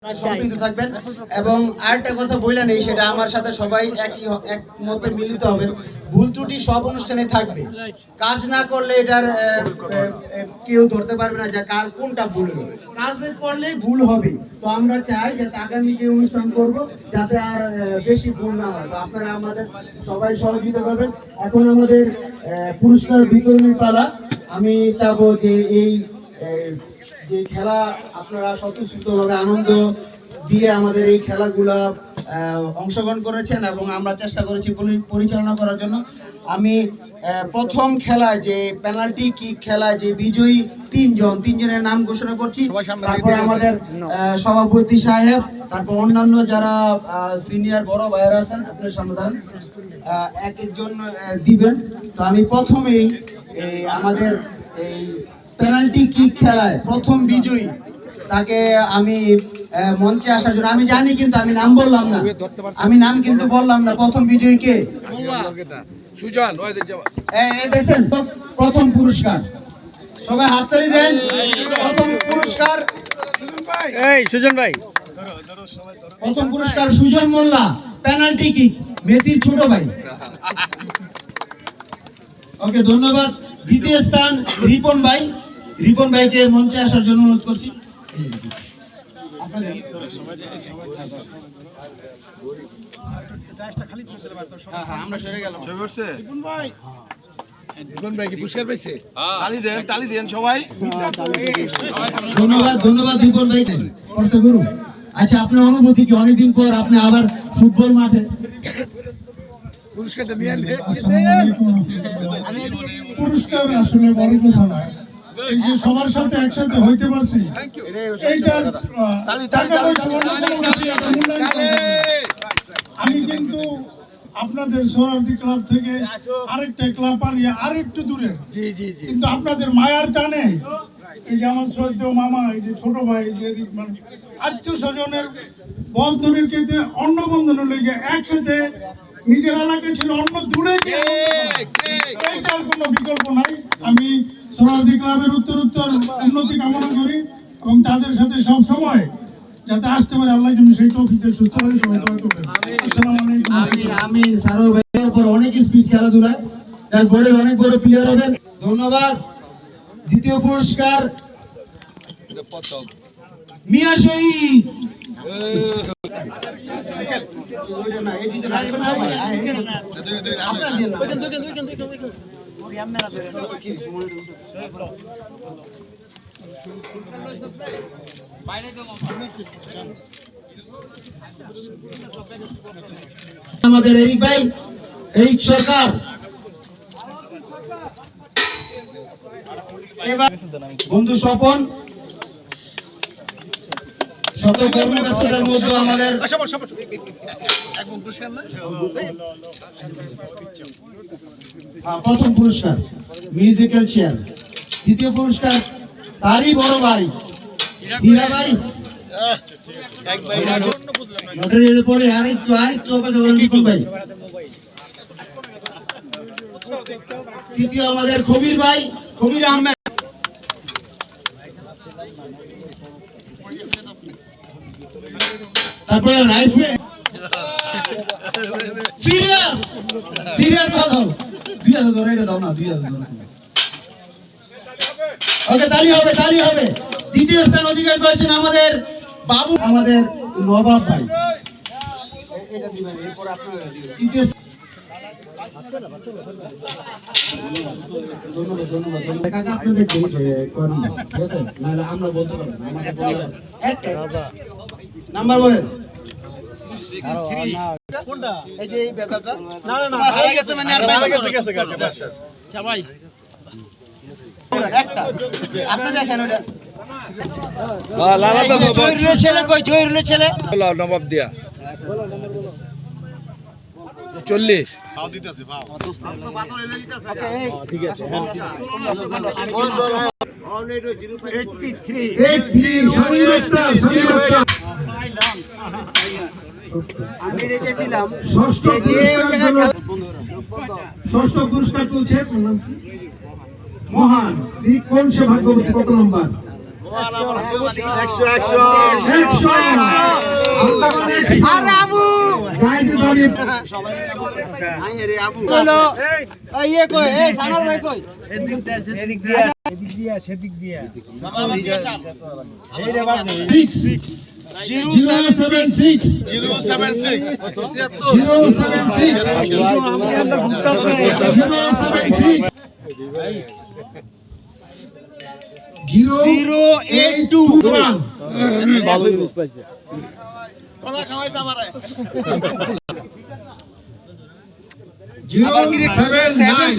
সম্পৃক্ত থাকবেন। এবং আরেকটা কথা বললেন এই সেটা আমার সাথে সবাই এক মতে মিলিত হবে, ভুল ত্রুটি সব অনুষ্ঠানে থাকবে। কাজ না করলে এটার কেউ ধরতে পারবে না যে কার কোনটা ভুল হবে, কাজ করলে ভুল হবে। তো আমরা চাই যে আগামী যে অনুষ্ঠান করব যাতে আর বেশি ভুল না হয়। তো আপনারা আমাদের সবাই সহযোগিতা করবেন। এখন আমাদের পুরস্কার বিতরণের পালা। আমি চাবো যে এই যে খেলা আপনারা স্বতঃস্ফূর্তভাবে আনন্দ দিয়ে আমাদের এই খেলাগুলা অংশগ্রহণ করেছেন এবং আমরা চেষ্টা করেছি পরিচালনা করার জন্য। আমি প্রথম খেলা যে পেনাল্টি কিক খেলা যে বিজয়ী তিনজনের নাম ঘোষণা করছি। তারপর আমাদের সভাপতি সাহেব, তারপর অন্যান্য যারা সিনিয়র বড় ভাইয়েরা আছেন আপনার সমাধান এক একজন দিবেন। তো আমি প্রথমেই আমাদের এই পেনাল্টি কিক খেলায় প্রথম বিজয়ী তাকে আমি মঞ্চে আসার জন্য, আমি জানি কিন্তু আমি নাম বললাম না, প্রথম বিজয়ী কে? সুজন। দেখছেন প্রথম পুরস্কার, সবাই হাততালি দেন। প্রথম পুরস্কার সুজন ভাই, প্রথম পুরস্কার সুজন মোল্লা, পেনাল্টি কিক, মেসির ছোট ভাই। ওকে, ধন্যবাদ। দ্বিতীয় স্থান রিপন ভাইকে মঞ্চে আসার জন্য অনুরোধ করছি। ধন্যবাদ রিপন ভাই। আচ্ছা, আপনার অনুভূতি কি অনেকদিন পর আপনি আবার ফুটবল মাঠে? পুরস্কারটা নিয়ে পুরস্কার আসলে বড় কথা নয়, এই যে সবার সাথে একসাথে হইতে পারছি আমি কিন্তু আপনাদের সোহরাওয়ার্দী ক্লাব থেকে আরেকটা ক্লাব পারিয়ে আরেকটু দূরে, কিন্তু আপনাদের মায়ার টানে এই যে আমার শ্রদ্ধেয় মামা, এই যে ছোট ভাই, যে আত্মীয় স্বজনের বন্ধনের চেয়ে অন্য বন্ধন হলে যে একসাথে নিজের এলাকায় ছিল অন্য দূরে, এইটার কোনো বিকল্প নাই। আমি সোহরাওয়ার্দী ক্লাবের উত্তরোত্তর উন্নতি কামনা করি এবং তাদের সাথে সব সময় যাতে আসতে পারে আল্লাহ যেন সেই তৌফিক দেন, সুস্থ হয়ে সবাই দোয়া করবেন। আসসালামু আলাইকুম। আমি সারোয়ার ভাইয়ের উপর অনেক স্পিড খেলাধুলায়, তার বড় অনেক বড় প্লেয়ার হবেন। ধন্যবাদ। দ্বিতীয় পুরস্কার মিয়া শহীদ। আমাদের এই সরকার বন্ধু স্বপন, শত কর্মব্যস্ততার মধ্যে আমাদের প্রথম পুরস্কার মিউজিক্যাল চেয়ার। দ্বিতীয় পুরস্কার তারই বড় ভাই হীরা ভাই। পরে আরেকটু ভাই। তৃতীয় আমাদের খবির ভাই, খবির আহমেদ। তারপরে রাইফেল সিরিয়াস কথা 2000 ধরে এটা দাও না, 2000 ধরে। ওকে, তালি হবে। দ্বিতীয় স্থান অধিকার করেছেন আমাদের বাবু, আমাদের নবাব ভাই। এটা দিবেন, এরপর আপনারা দিবেন। তৃতীয় আমরা বলতে পারবো নাম্বার বলেন। এই যে এই বেতাটা না হারিয়ে গেছে, মানে আর গেছে সবাই একটা আপনি দেখেন ওটা জয়রুলের ছেলে কই? জয়রুলের ছেলে নবাব দিয়া 40 ঠিক আছে। আমি রেখেছিলাম ষষ্ঠ পুরস্কার তুলছে মহান দিক কোন সে ভাগ্যবতী, কত নম্বর?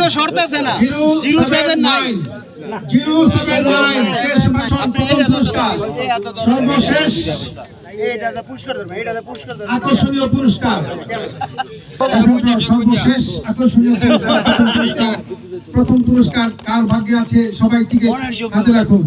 তো শর্ত আছে না 079 সর্বশেষ আকর্ষণীয় পুরস্কার সর্বশেষ আকর্ষণীয় পুরস্কার প্রথম পুরস্কার কার ভাগ্যে আছে সবাই টিকিট হাতে রাখুন